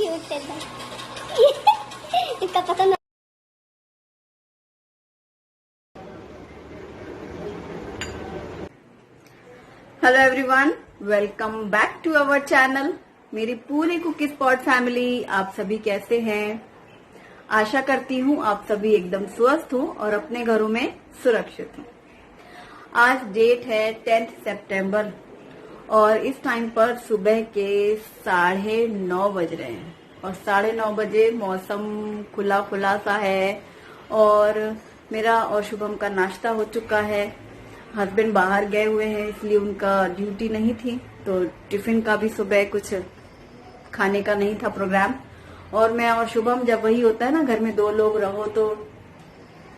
Cute है इसका पसंद। Hello everyone, welcome back to our channel. मेरी पूरी कुकी स्पॉट फैमिली, आप सभी कैसे हैं? आशा करती हूँ आप सभी एकदम स्वस्थ हो और अपने घरों में सुरक्षित हो। आज डेट है 10 सितंबर और इस टाइम पर सुबह के 9:30 बज रहे हैं और 9:30 बजे मौसम खुला खुला सा है और मेरा और शुभम का नाश्ता हो चुका है। हस्बैंड बाहर गए हुए हैं इसलिए उनका ड्यूटी नहीं थी, तो टिफिन का भी सुबह कुछ खाने का नहीं था प्रोग्राम। और मैं और शुभम, जब वही होता है ना, घर में 2 लोग रहो तो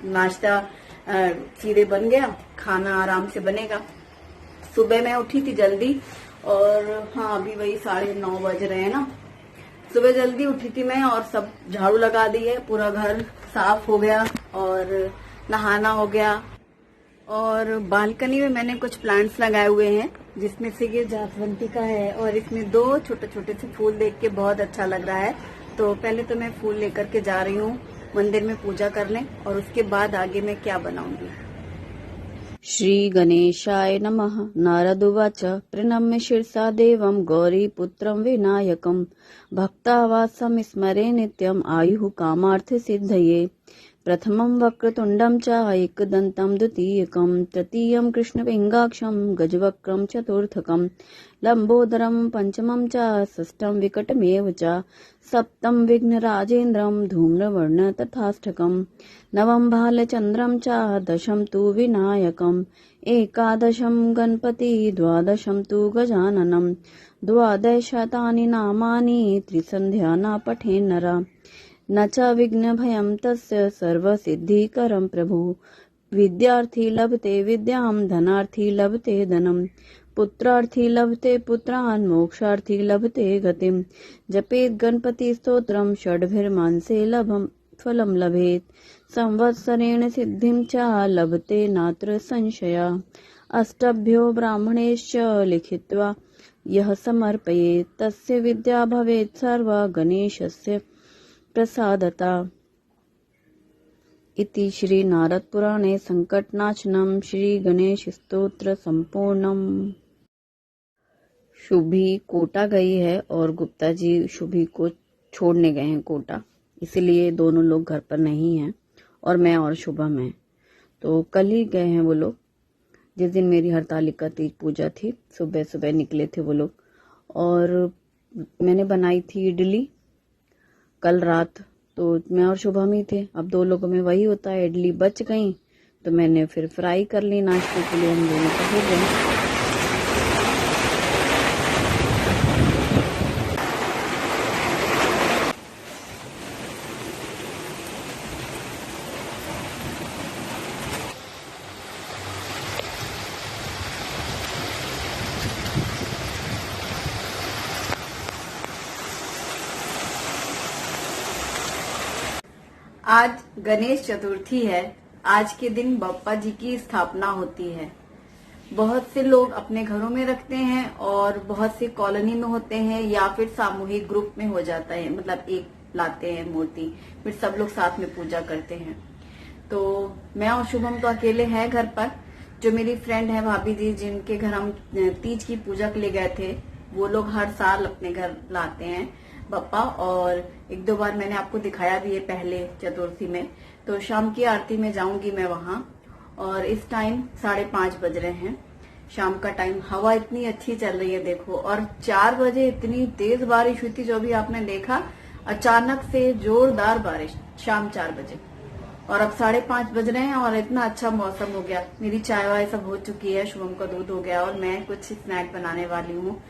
नाश्ता सीधे बन गया, खाना आराम से बनेगा। सुबह मैं उठी थी जल्दी और हाँ अभी वही 9:30 बज रहे हैं ना। सुबह जल्दी उठी थी मैं और सब झाड़ू लगा दी है, पूरा घर साफ हो गया और नहाना हो गया। और बालकनी में मैंने कुछ प्लांट्स लगाए हुए हैं जिसमें से ये जासवंती का है और इसमें 2 छोटे छोटे से फूल देख के बहुत अच्छा लग रहा है। तो पहले तो मैं फूल लेकर के जा रही हूँ मंदिर में पूजा करने और उसके बाद आगे मैं क्या बनाऊंगी। श्री गणेशाय नमः। नारद उवाच प्रणम्य शिरसा देवं गौरीपुत्रं विनायकं भक्तावासं स्मरे नित्यं आयुः कामार्थ सिद्धये। प्रथमं वक्रतुण्डं च एकदन्तं द्वितीयकं तृतीयं कृष्णपिङ्गाक्षं गजवक्त्रं चतुर्थकं लम्बोदरं पंचमं च षष्ठं विकटमेव च सप्तम विघ्नराजेन्द्रं धूम्रवर्ण तथाष्टकं नवम भालचन्द्रं च दशम तु विनायकम् एकादशं गणपति द्वादशं तु गजाननं द्वादशतानि नामानि त्रिसन्ध्या न पठेन् नरः न च विघ्नभयं तस्य सर्वसिद्धिकरं प्रभु। विद्यार्थी लभते विद्यां धनार्थी लभते धनं पुत्रार्थी लभते पुत्रान् मोक्षार्थी लभते गतिं जपेत् गणपति स्तोत्रं षड्भिर्मानसे लभं फलं लभेत् संवत्सरेण सिद्धिं च लभते नात्र संशयः। अष्टभ्यो ब्राह्मणेश्च लिखित्वा यः समर्पयेत् तस्य विद्या भवेत् सर्वा गणेशस्य प्रसादता। इति श्री नारद पुराणे संकटनाशनम श्री गणेश स्तोत्र संपूर्णम। शुभी कोटा गई है और गुप्ता जी शुभी को छोड़ने गए हैं कोटा, इसलिए दोनों लोग घर पर नहीं हैं और मैं और शुभम हैं। तो कल ही गए हैं वो लोग, जिस दिन मेरी हरतालिका तीज पूजा थी। सुबह सुबह निकले थे वो लोग और मैंने बनाई थी इडली कल रात, तो मैं और शुभम ही थे। अब 2 लोगों में वही होता है, इडली बच गई तो मैंने फिर फ्राई कर ली नाश्ते के लिए, हम दोनों का हो गया। आज गणेश चतुर्थी है। आज के दिन बप्पा जी की स्थापना होती है। बहुत से लोग अपने घरों में रखते हैं और बहुत से कॉलोनी में होते हैं या फिर सामूहिक ग्रुप में हो जाता है, मतलब एक लाते हैं मूर्ति, फिर सब लोग साथ में पूजा करते हैं। तो मैं और शुभम तो अकेले हैं घर पर। जो मेरी फ्रेंड है भाभी जी, जिनके घर हम तीज की पूजा के लिए गए थे, वो लोग हर साल अपने घर लाते हैं बप्पा, और 1-2 बार मैंने आपको दिखाया भी है पहले चतुर्थी में। तो शाम की आरती में जाऊंगी मैं वहां और इस टाइम 5:30 बज रहे हैं शाम का टाइम। हवा इतनी अच्छी चल रही है देखो, और 4 बजे इतनी तेज बारिश हुई थी जो भी आपने देखा, अचानक से जोरदार बारिश शाम 4 बजे। और अब 5:30 बज रहे हैं और इतना अच्छा मौसम हो गया। मेरी चाय वाय सब हो चुकी है, शुभम का दूध हो गया और मैं कुछ स्नैक बनाने वाली हूँ।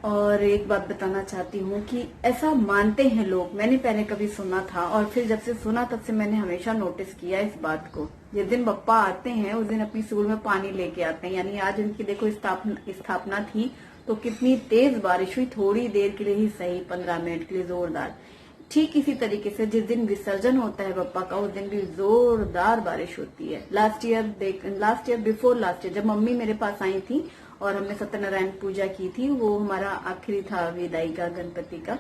और एक बात बताना चाहती हूँ कि ऐसा मानते हैं लोग, मैंने पहले कभी सुना था और फिर जब से सुना तब से मैंने हमेशा नोटिस किया इस बात को। जिस दिन बप्पा आते हैं उस दिन अपनी सूंड में पानी लेके आते हैं, यानी आज उनकी देखो स्थापना थी तो कितनी तेज बारिश हुई, थोड़ी देर के लिए ही सही, 15 मिनट के लिए जोरदार। ठीक इसी तरीके से जिस दिन विसर्जन होता है बप्पा का उस दिन भी जोरदार बारिश होती है। Last year before last year जब मम्मी मेरे पास आई थी और हमने सत्यनारायण पूजा की थी। वो हमारा आखिरी था विदाई का गणपति का।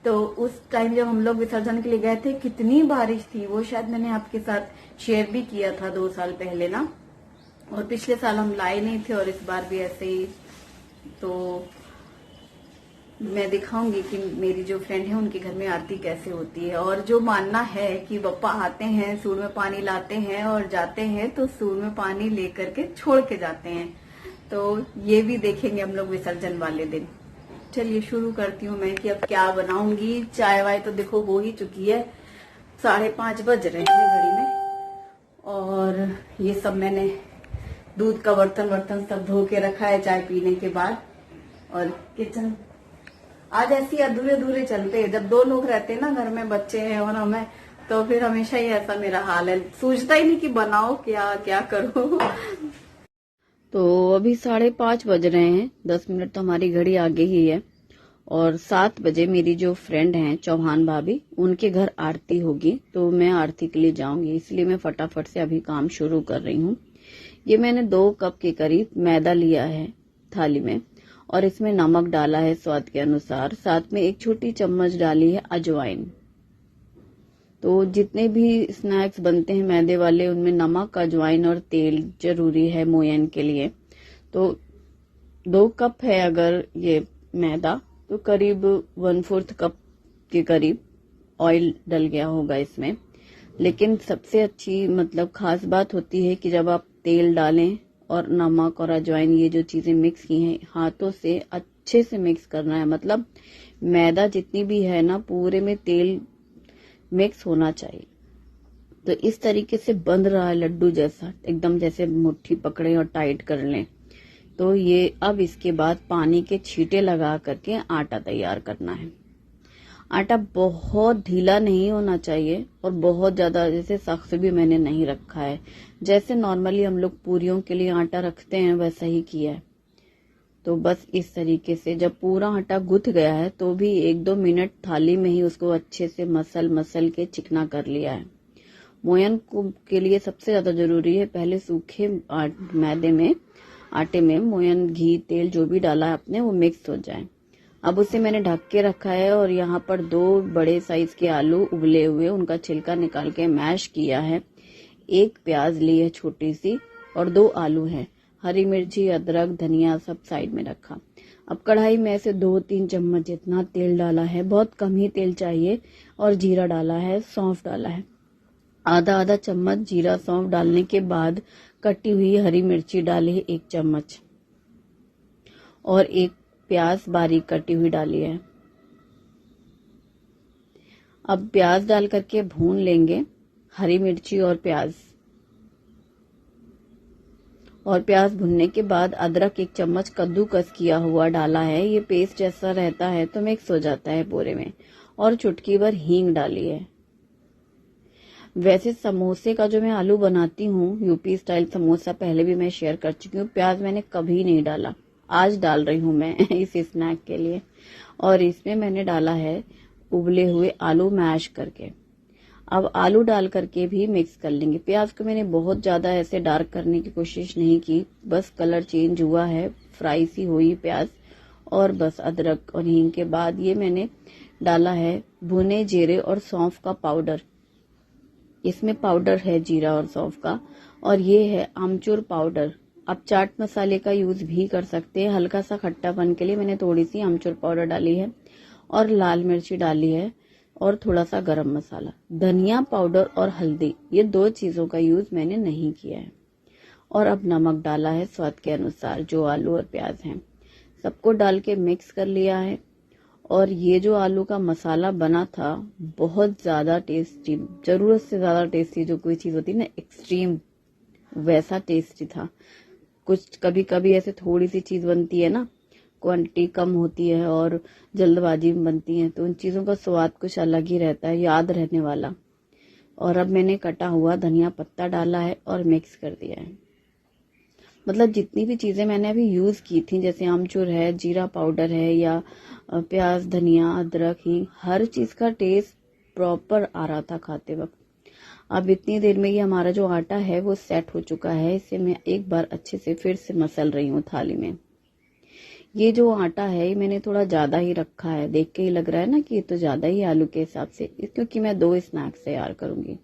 तो उस टाइम जब हम लोग विसर्जन के लिए गए थे, कितनी बारिश थी, वो शायद मैंने आपके साथ शेयर भी किया था 2 साल पहले ना। और पिछले साल हम लाए नहीं थे और इस बार भी ऐसे ही। तो मैं दिखाऊंगी कि मेरी जो फ्रेंड है उनके घर में आरती कैसे होती है। और जो मानना है कि बप्पा आते हैं, सूंड में पानी लाते हैं और जाते हैं, तो सूंड में पानी लेकर के छोड़ के जाते हैं। तो ये भी देखेंगे हम लोग विसर्जन वाले दिन। चलिए शुरू करती हूँ मैं कि अब क्या बनाऊंगी। चाय वाय तो देखो हो ही चुकी है, 5:30 बज रहे हैं घड़ी में। और ये सब मैंने दूध का बर्तन सब धो के रखा है चाय पीने के बाद। और किचन आज ऐसी अधूरे अधूरे चलते हैं। जब 2 लोग रहते हैं ना घर में, बच्चे हैं और हमें, तो फिर हमेशा ही ऐसा मेरा हाल है, सूझता ही नहीं कि बनाओ क्या क्या करो। तो अभी 5:30 बज रहे हैं, 10 मिनट तो हमारी घड़ी आगे ही है। और 7 बजे मेरी जो फ्रेंड हैं चौहान भाभी, उनके घर आरती होगी, तो मैं आरती के लिए जाऊंगी, इसलिए मैं फटाफट से अभी काम शुरू कर रही हूँ। ये मैंने 2 कप के करीब मैदा लिया है थाली में, और इसमें नमक डाला है स्वाद के अनुसार। साथ में 1 छोटी चम्मच डाली है अजवाइन। तो जितने भी स्नैक्स बनते हैं मैदे वाले, उनमें नमक, अजवाइन और तेल जरूरी है मोयन के लिए। तो 2 कप है अगर ये मैदा, तो करीब 1/4 कप के करीब ऑयल डल गया होगा इसमें। लेकिन सबसे अच्छी मतलब खास बात होती है कि जब आप तेल डालें और नमक और अजवाइन, ये जो चीजें मिक्स की हैं, हाथों से अच्छे से मिक्स करना है। मतलब मैदा जितनी भी है ना, पूरे में तेल मिक्स होना चाहिए। तो इस तरीके से बंध रहा है लड्डू जैसा, एकदम जैसे मुट्ठी पकड़े और टाइट कर लें। तो ये अब इसके बाद पानी के छींटे लगा करके आटा तैयार करना है। आटा बहुत ढीला नहीं होना चाहिए और बहुत ज्यादा जैसे सख्त भी मैंने नहीं रखा है। जैसे नॉर्मली हम लोग पूरियों के लिए आटा रखते हैं वैसा ही किया है। तो बस इस तरीके से जब पूरा आटा गुथ गया है, तो भी 1-2 मिनट थाली में ही उसको अच्छे से मसल के चिकना कर लिया है। मोयन के लिए सबसे ज्यादा जरूरी है पहले सूखे मैदे में, आटे में मोयन, घी, तेल जो भी डाला है आपने वो मिक्स हो जाए। अब उसे मैंने ढक के रखा है और यहाँ पर 2 बड़े साइज के आलू उबले हुए, उनका छिलका निकाल के मैश किया है। 1 प्याज ली है छोटी सी और 2 आलू हैं। हरी मिर्ची, अदरक, धनिया सब साइड में रखा। अब कढ़ाई में ऐसे 2-3 चम्मच जितना तेल डाला है, बहुत कम ही तेल चाहिए। और जीरा डाला है, सौंफ डाला है, आधा चम्मच जीरा सौंफ डालने के बाद कटी हुई हरी मिर्ची डाली है 1 चम्मच, और 1 प्याज बारीक कटी हुई डाली है। अब प्याज डाल करके भून लेंगे, हरी मिर्ची और प्याज। और प्याज भुनने के बाद अदरक 1 चम्मच कद्दूकस किया हुआ डाला है। ये पेस्ट जैसा रहता है तो मिक्स हो जाता है पूरे में। और चुटकी भर हींग डाली है। वैसे समोसे का जो मैं आलू बनाती हूँ, यूपी स्टाइल समोसा, पहले भी मैं शेयर कर चुकी हूँ। प्याज मैंने कभी नहीं डाला, आज डाल रही हूँ मैं इस स्नैक के लिए। और इसमें मैंने डाला है उबले हुए आलू मैश करके। अब आलू डाल करके भी मिक्स कर लेंगे। प्याज को मैंने बहुत ज्यादा ऐसे डार्क करने की कोशिश नहीं की, बस कलर चेंज हुआ है, फ्राई सी हुई प्याज। और बस अदरक और हींग के बाद ये मैंने डाला है भुने जीरे और सौंफ का पाउडर। इसमें पाउडर है जीरा और सौंफ का। और ये है आमचूर पाउडर। आप चाट मसाले का यूज भी कर सकते हैं। हल्का सा खट्टापन के लिए मैंने थोड़ी सी आमचूर पाउडर डाली है और लाल मिर्ची डाली है और थोड़ा सा गरम मसाला, धनिया पाउडर और हल्दी, ये 2 चीजों का यूज मैंने नहीं किया है। और अब नमक डाला है स्वाद के अनुसार। जो आलू और प्याज हैं सबको डाल के मिक्स कर लिया है। और ये जो आलू का मसाला बना था बहुत ज्यादा टेस्टी, जरूरत से ज्यादा टेस्टी। जो कोई चीज होती है ना एक्सट्रीम, वैसा टेस्टी था। कुछ कभी कभी ऐसे थोड़ी सी चीज बनती है ना, क्वांटिटी कम होती है और जल्दबाजी में बनती है, तो उन चीजों का स्वाद कुछ अलग ही रहता है, याद रहने वाला। और अब मैंने कटा हुआ धनिया पत्ता डाला है और मिक्स कर दिया है। मतलब जितनी भी चीजें मैंने अभी यूज की थी, जैसे आमचूर है, जीरा पाउडर है, या प्याज, धनिया, अदरक, हींग, हर चीज का टेस्ट प्रॉपर आ रहा था खाते वक्त। अब इतनी देर में ये हमारा जो आटा है वो सेट हो चुका है। इसे मैं एक बार अच्छे से फिर से मसल रही हूँ थाली में। ये जो आटा है ये मैंने थोड़ा ज्यादा ही रखा है, देख के ही लग रहा है ना कि ये तो ज्यादा ही आलू के हिसाब से, क्योंकि मैं 2 स्नैक्स तैयार करूंगी।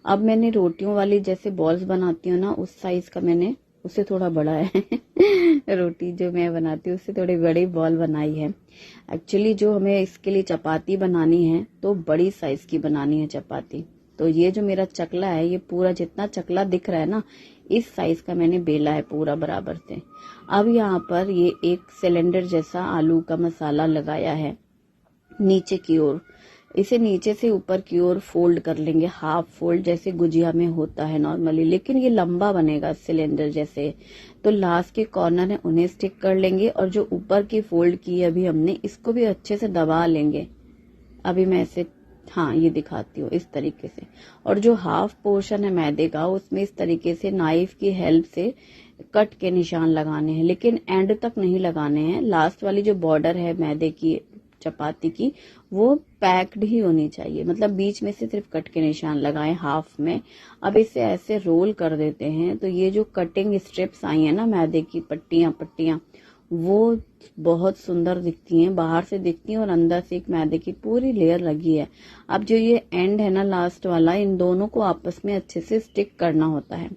अब मैंने रोटियों वाली जैसे बॉल्स बनाती हूँ ना, उस साइज का मैंने, उससे थोड़ा बड़ा है रोटी जो मैं बनाती हूँ उससे थोड़ी बड़ी बॉल बनाई है। एक्चुअली जो हमें इसके लिए चपाती बनानी है तो बड़ी साइज की बनानी है चपाती। तो ये जो मेरा चकला है, ये पूरा जितना चकला दिख रहा है ना, इस साइज का मैंने बेला है पूरा बराबर से। अब यहाँ पर ये एक सिलेंडर जैसा आलू का मसाला लगाया है नीचे की ओर। इसे नीचे से ऊपर की ओर फोल्ड कर लेंगे, हाफ फोल्ड जैसे गुजिया में होता है नॉर्मली, लेकिन ये लंबा बनेगा सिलेंडर जैसे। तो लास्ट के कॉर्नर है उन्हें स्टिक कर लेंगे, और जो ऊपर की फोल्ड की है अभी हमने, इसको भी अच्छे से दबा लेंगे। अभी मैं इसे, हाँ ये दिखाती हूँ इस तरीके से। और जो हाफ पोर्शन है मैदे का, उसमें इस तरीके से नाइफ की हेल्प से कट के निशान लगाने हैं, लेकिन एंड तक नहीं लगाने हैं। लास्ट वाली जो बॉर्डर है मैदे की चपाती की, वो पैक्ड ही होनी चाहिए, मतलब बीच में से सिर्फ कट के निशान लगाए हाफ में। अब इसे ऐसे रोल कर देते हैं, तो ये जो कटिंग स्ट्रिप्स आई है ना मैदे की, पट्टियां पट्टियां, वो बहुत सुंदर दिखती हैं, बाहर से दिखती हैं और अंदर से एक मैदे की पूरी लेयर लगी है। अब जो ये एंड है ना लास्ट वाला, इन दोनों को आपस में अच्छे से स्टिक करना होता है।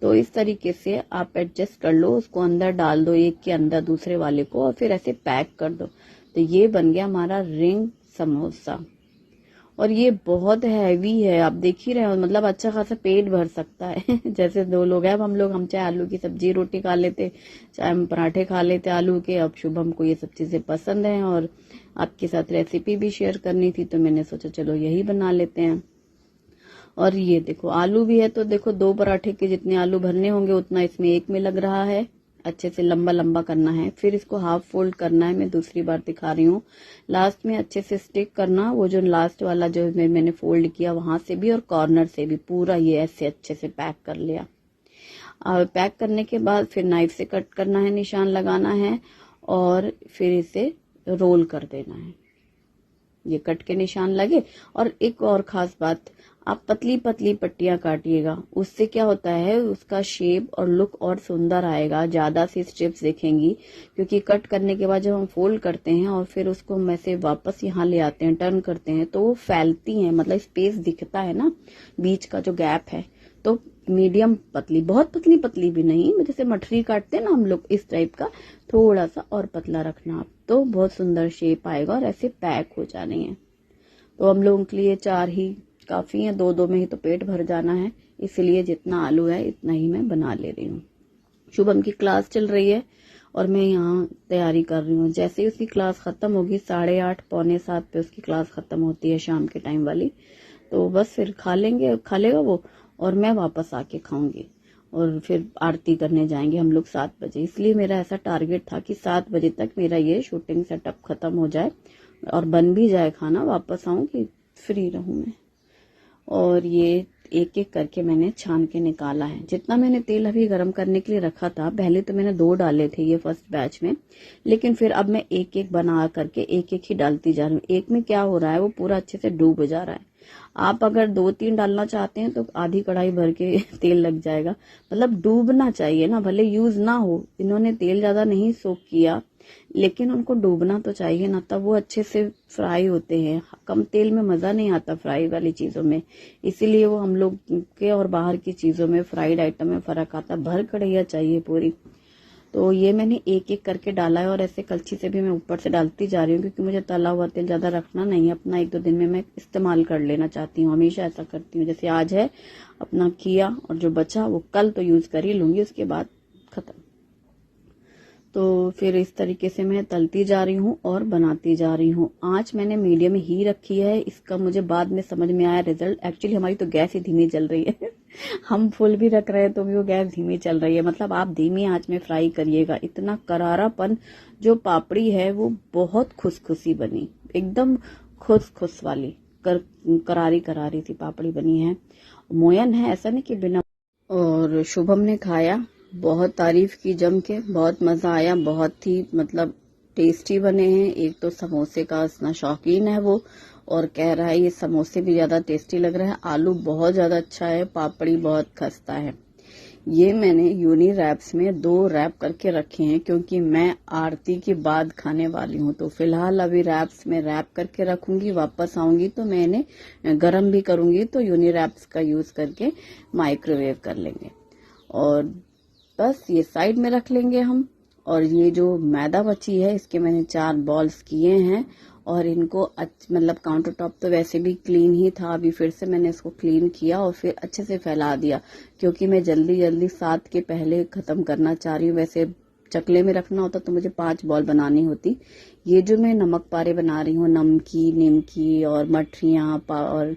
तो इस तरीके से आप एडजस्ट कर लो, उसको अंदर डाल दो, एक के अंदर दूसरे वाले को, और फिर ऐसे पैक कर दो। तो ये बन गया हमारा रिंग समोसा। और ये बहुत हैवी है, आप देख ही रहे हो, मतलब अच्छा खासा पेट भर सकता है जैसे 2 लोग हैं, अब हम चाहे आलू की सब्जी रोटी खा लेते, चाहे हम पराठे खा लेते आलू के। अब शुभम को ये सब चीजें पसंद है, और आपके साथ रेसिपी भी शेयर करनी थी, तो मैंने सोचा चलो यही बना लेते हैं। और ये देखो आलू भी है, तो देखो 2 पराठे के जितने आलू भरने होंगे उतना इसमें एक में लग रहा है। अच्छे से लंबा लंबा करना है, फिर इसको हाफ फोल्ड करना है, मैं दूसरी बार दिखा रही हूँ। लास्ट में अच्छे से स्टिक करना, वो जो लास्ट वाला जो मैंने फोल्ड किया वहां से भी और कॉर्नर से भी पूरा ये ऐसे अच्छे से पैक कर लिया। पैक करने के बाद फिर नाइफ से कट करना है, निशान लगाना है, और फिर इसे रोल कर देना है। ये कट के निशान लगे। और एक और खास बात, आप पतली पतली पट्टियां काटिएगा, उससे क्या होता है उसका शेप और लुक और सुंदर आएगा, ज्यादा सी स्ट्रिप्स दिखेंगी, क्योंकि कट करने के बाद जब हम फोल्ड करते हैं और फिर उसको हम ऐसे वापस यहाँ ले आते हैं, टर्न करते हैं, तो वो फैलती हैं, मतलब स्पेस दिखता है ना बीच का जो गैप है। तो मीडियम पतली, बहुत पतली पतली भी नहीं, जैसे मठरी काटते हैं ना हम लोग, इस टाइप का थोड़ा सा और पतला रखना आप, तो बहुत सुंदर शेप आएगा और ऐसे पैक हो जाने हैं। तो हम लोगों के लिए 4 ही काफी है, 2-2 में ही तो पेट भर जाना है, इसलिए जितना आलू है इतना ही मैं बना ले रही हूँ। शुभम की क्लास चल रही है और मैं यहाँ तैयारी कर रही हूँ। जैसे ही उसकी क्लास खत्म होगी, 8:30 पौने 7 पे उसकी क्लास खत्म होती है शाम के टाइम वाली, तो बस फिर खा लेगा वो, और मैं वापस आके खाऊंगी, और फिर आरती करने जाएंगे हम लोग 7 बजे। इसलिए मेरा ऐसा टारगेट था कि 7 बजे तक मेरा ये शूटिंग सेटअप खत्म हो जाए और बन भी जाए खाना, वापस आऊं कि फ्री रहूं मैं। और ये एक एक करके मैंने छान के निकाला है। जितना मैंने तेल अभी गरम करने के लिए रखा था, पहले तो मैंने 2 डाले थे ये फर्स्ट बैच में, लेकिन फिर अब मैं एक एक बना करके एक एक ही डालती जा रही हूँ। एक में क्या हो रहा है, वो पूरा अच्छे से डूब जा रहा है। आप अगर 2-3 डालना चाहते हैं तो आधी कढ़ाई भर के तेल लग जाएगा, मतलब डूबना चाहिए ना, भले यूज ना हो। इन्होंने तेल ज्यादा नहीं सोक किया, लेकिन उनको डूबना तो चाहिए ना, तब वो अच्छे से फ्राई होते हैं। कम तेल में मजा नहीं आता फ्राई वाली चीजों में, इसीलिए वो हम लोग के और बाहर की चीजों में, फ्राइड आइटम में फर्क आता। भर कढ़ैया चाहिए पूरी। तो ये मैंने एक एक करके डाला है, और ऐसे कलछी से भी मैं ऊपर से डालती जा रही हूँ, क्योंकि मुझे तला हुआ तेल ज्यादा रखना नहीं है, अपना 1-2 दिन में मैं इस्तेमाल कर लेना चाहती हूँ। हमेशा ऐसा करती हूँ, जैसे आज है अपना किया और जो बचा वो कल तो यूज कर ही लूंगी, उसके बाद खत्म। तो फिर इस तरीके से मैं तलती जा रही हूँ और बनाती जा रही हूँ। आंच मैंने मीडियम ही रखी है, इसका मुझे बाद में समझ में आया रिजल्ट। एक्चुअली हमारी तो गैस ही धीमी चल रही है हम फुल भी रख रहे हैं तो भी वो गैस धीमी चल रही है। मतलब आप धीमी आंच में फ्राई करिएगा। इतना करारापन, जो पापड़ी है वो बहुत खुसखुसी बनी, एकदम खुस वाली करारी करारी सी पापड़ी बनी है। मोयन है, ऐसा नहीं कि बिना। और शुभम ने खाया, बहुत तारीफ की जम के, बहुत मजा आया, बहुत ही मतलब टेस्टी बने हैं। एक तो समोसे का इतना शौकीन है वो, और कह रहा है ये समोसे भी ज्यादा टेस्टी लग रहा है। आलू बहुत ज्यादा अच्छा है, पापड़ी बहुत खस्ता है। ये मैंने यूनी रैप्स में 2 रैप करके रखे हैं क्योंकि मैं आरती के बाद खाने वाली हूँ। तो फिलहाल अभी रैप्स में रैप करके रखूंगी, वापस आऊंगी तो मैं इन्हें गर्म भी करूंगी, तो यूनी रैप्स का यूज करके माइक्रोवेव कर लेंगे। और बस ये साइड में रख लेंगे हम। और ये जो मैदा बची है इसके मैंने 4 बॉल्स किए हैं और इनको मतलब काउंटर टॉप तो वैसे भी क्लीन ही था, अभी फिर से मैंने इसको क्लीन किया और फिर अच्छे से फैला दिया क्योंकि मैं जल्दी जल्दी 7 के पहले खत्म करना चाह रही हूँ। वैसे चकले में रखना होता तो मुझे 5 बॉल बनानी होती। ये जो मैं नमक पारे बना रही हूँ, नमकी, निमकी और मठरियाँ और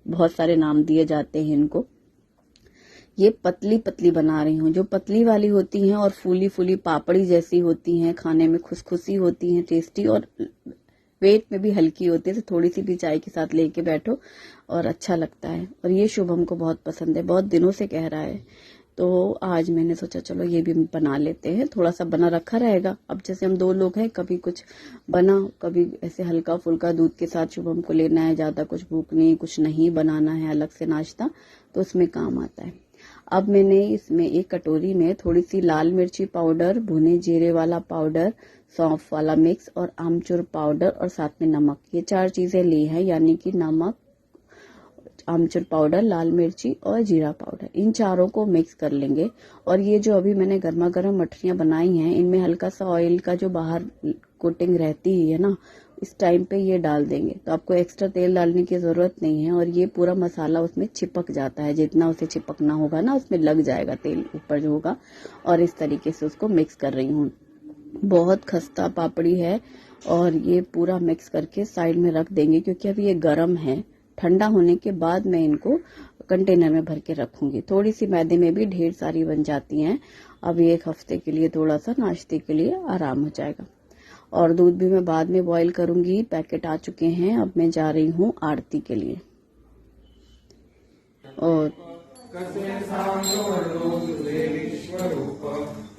बहुत सारे नाम दिए जाते हैं इनको, ये पतली पतली बना रही हूँ। जो पतली वाली होती हैं और फूली फूली पापड़ी जैसी होती हैं, खाने में खुशखुशी होती हैं, टेस्टी और वेट में भी हल्की होती है, तो थोड़ी सी भी चाय के साथ लेके बैठो और अच्छा लगता है। और ये शुभम को बहुत पसंद है, बहुत दिनों से कह रहा है, तो आज मैंने सोचा चलो ये भी बना लेते हैं। थोड़ा सा बना रखा रहेगा। अब जैसे हम 2 लोग हैं, कभी कुछ बना, कभी ऐसे हल्का फुल्का दूध के साथ शुभम को लेना है, ज्यादा कुछ भूख नहीं, कुछ नहीं बनाना है अलग से नाश्ता, तो उसमें काम आता है। अब मैंने इसमें एक कटोरी में थोड़ी सी लाल मिर्ची पाउडर, भुने जीरे वाला पाउडर, सौंफ वाला मिक्स और आमचूर पाउडर और साथ में नमक, ये 4 चीजें ली हैं, यानी कि नमक, आमचूर पाउडर, लाल मिर्ची और जीरा पाउडर, इन चारों को मिक्स कर लेंगे। और ये जो अभी मैंने गर्मा गर्म मठरियां बनाई हैं, इनमें हल्का सा ऑयल का जो बाहर कोटिंग रहती है ना, इस टाइम पे ये डाल देंगे, तो आपको एक्स्ट्रा तेल डालने की जरूरत नहीं है। और ये पूरा मसाला उसमें चिपक जाता है, जितना उसे चिपकना होगा ना उसमें लग जाएगा तेल ऊपर जो होगा। और इस तरीके से उसको मिक्स कर रही हूँ। बहुत खस्ता पापड़ी है और ये पूरा मिक्स करके साइड में रख देंगे क्योंकि अभी ये गर्म है। ठंडा होने के बाद मैं इनको कंटेनर में भर के रखूंगी। थोड़ी सी मैदे में भी ढेर सारी बन जाती हैं। अब 1 हफ्ते के लिए थोड़ा सा नाश्ते के लिए आराम हो जाएगा। और दूध भी मैं बाद में बॉईल करूंगी, पैकेट आ चुके हैं। अब मैं जा रही हूँ आरती के लिए। और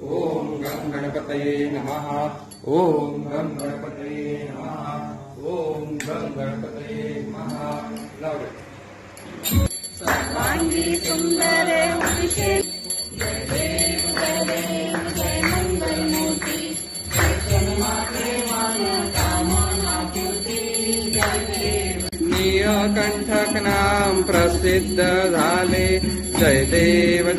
ओम गं गणपतये नमः। ओम गं गणपतये नमः। ओम गं गणपतये नमः। सर्वांगी सुंदर उषे जय देव जय देव जय मंगल मूर्ति नीलकंठक नाम प्रसिद्ध झाले। जय देव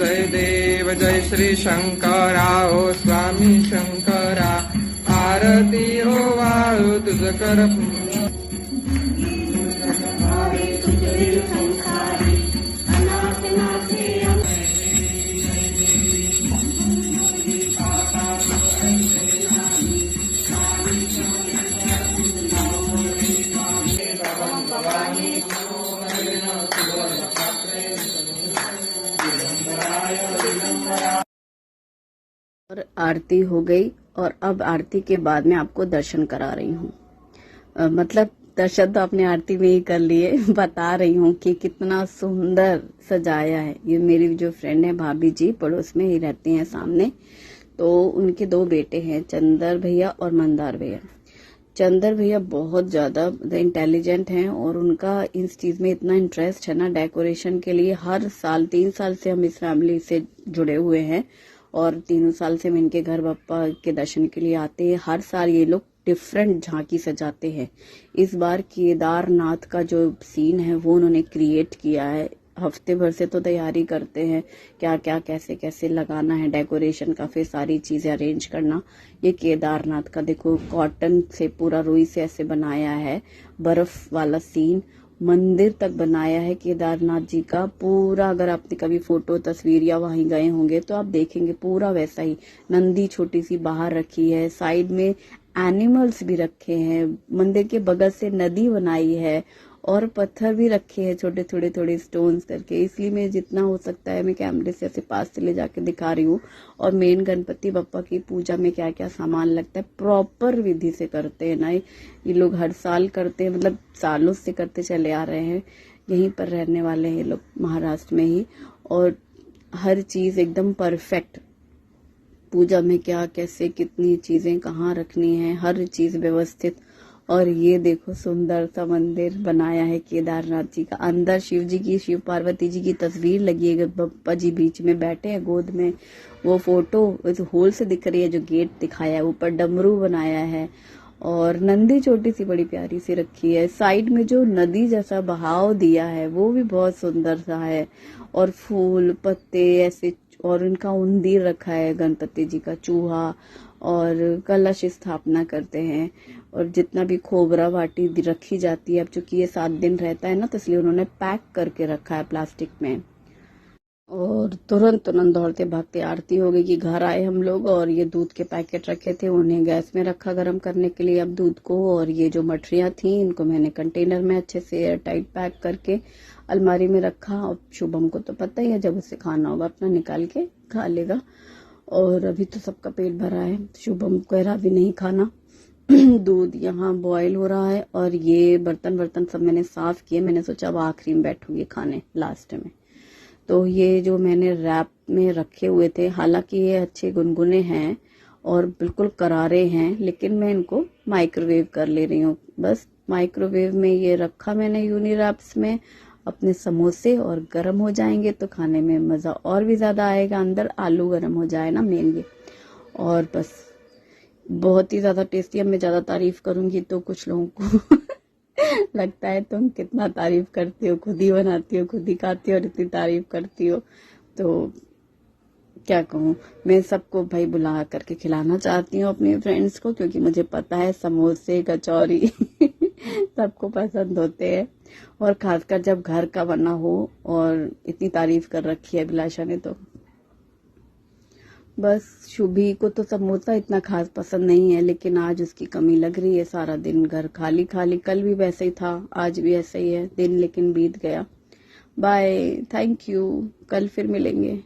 जय श्री शंकरा ओ स्वामी शंकरा। आरती हो वाळू तुझ कर और आरती हो गई। और अब आरती के बाद मैं आपको दर्शन करा रही हूँ। मतलब दर्शन तो अपने आरती में ही कर लिए, बता रही हूँ कि कितना सुंदर सजाया है। ये मेरी जो फ्रेंड है भाभी जी, पड़ोस में ही रहती हैं सामने, तो उनके 2 बेटे हैं, चंदर भैया और मंदार भैया। चंदर भैया बहुत ज्यादा इंटेलिजेंट हैं और उनका इस चीज में इतना इंटरेस्ट है ना, डेकोरेशन के लिए। हर साल 3 साल से हम इस फैमिली से जुड़े हुए हैं और 3 साल से हम इनके घर बाप्पा के दर्शन के लिए आते हैं। हर साल ये लोग डिफरेंट झांकी सजाते हैं। इस बार केदारनाथ का जो सीन है वो उन्होंने क्रिएट किया है। हफ्ते भर से तो तैयारी करते हैं, क्या क्या कैसे कैसे लगाना है डेकोरेशन का, फिर सारी चीजें अरेंज करना। ये केदारनाथ का देखो, कॉटन से पूरा रुई से ऐसे बनाया है, बर्फ वाला सीन, मंदिर तक बनाया है केदारनाथ जी का पूरा। अगर आपने कभी फोटो तस्वीर या वहीं गए होंगे तो आप देखेंगे पूरा वैसा ही। नंदी छोटी सी बाहर रखी है, साइड में एनिमल्स भी रखे हैं, मंदिर के बगल से नदी बनाई है और पत्थर भी रखे हैं छोटे थोड़े थोड़े स्टोन्स करके। इसलिए मैं जितना हो सकता है मैं कैमरे से ऐसे पास से ले जाके दिखा रही हूँ। और मेन गणपति बप्पा की पूजा में क्या क्या सामान लगता है प्रॉपर विधि से करते हैं ना, ये लोग हर साल करते हैं, मतलब सालों से करते चले आ रहे हैं। यहीं पर रहने वाले हैं ये लोग, महाराष्ट्र में ही। और हर चीज एकदम परफेक्ट, पूजा में क्या कैसे कितनी चीजें कहाँ रखनी है, हर चीज व्यवस्थित। और ये देखो सुंदर सा मंदिर बनाया है केदारनाथ जी का। अंदर शिव जी की, शिव पार्वती जी की तस्वीर लगी है, बप्पा जी बीच में बैठे हैं गोद में। वो फोटो इस होल से दिख रही है जो गेट दिखाया है। ऊपर डमरू बनाया है और नंदी छोटी सी बड़ी प्यारी सी रखी है। साइड में जो नदी जैसा बहाव दिया है वो भी बहुत सुंदर सा है। और फूल पत्ते ऐसे, और उनका उंदीर रखा है, गणपति जी का चूहा, और कलश स्थापना करते हैं। और जितना भी खोबरा वाटी रखी जाती है, अब चूंकि ये 7 दिन रहता है ना, तो इसलिए उन्होंने पैक करके रखा है प्लास्टिक में। और तुरंत तुरंत दौड़ते भागते आरती हो गई कि घर आए हम लोग। और ये दूध के पैकेट रखे थे, उन्हें गैस में रखा गर्म करने के लिए अब दूध को। और ये जो मठरियाँ थी इनको मैंने कंटेनर में अच्छे से एयर टाइट पैक करके अलमारी में रखा। और शुभम को तो पता ही है, जब उसे खाना होगा अपना निकाल के खा लेगा। और अभी तो सबका पेट भरा है, शुभम कह रहा भी नहीं खाना। दूध यहाँ बॉईल हो रहा है और ये बर्तन सब मैंने साफ किए। मैंने सोचा अब आखिरी में बैठूंगी खाने, लास्ट में। तो ये जो मैंने रैप में रखे हुए थे, हालांकि ये अच्छे गुनगुने हैं और बिल्कुल करारे हैं, लेकिन मैं इनको माइक्रोवेव कर ले रही हूँ। बस माइक्रोवेव में ये रखा मैंने यूनी रैप्स में अपने समोसे, और गर्म हो जाएंगे तो खाने में मज़ा और भी ज़्यादा आएगा। अंदर आलू गर्म हो जाए ना मेन ये, और बस बहुत ही ज़्यादा टेस्टी। अब मैं ज़्यादा तारीफ करूँगी तो कुछ लोगों को लगता है तुम कितना तारीफ करती हो, खुद ही बनाती हो, खुद ही खाती हो और इतनी तारीफ करती हो। तो क्या कहूँ, मैं सबको भाई बुला करके खिलाना चाहती हूँ अपने फ्रेंड्स को, क्योंकि मुझे पता है समोसे कचौरी सबको पसंद होते हैं। और खासकर जब घर का बना हो, और इतनी तारीफ कर रखी है अभिलाषा ने तो। बस शुभी को तो समोसा इतना खास पसंद नहीं है, लेकिन आज उसकी कमी लग रही है। सारा दिन घर खाली खाली, कल भी वैसे ही था, आज भी ऐसे ही है दिन, लेकिन बीत गया। बाय, थैंक यू, कल फिर मिलेंगे।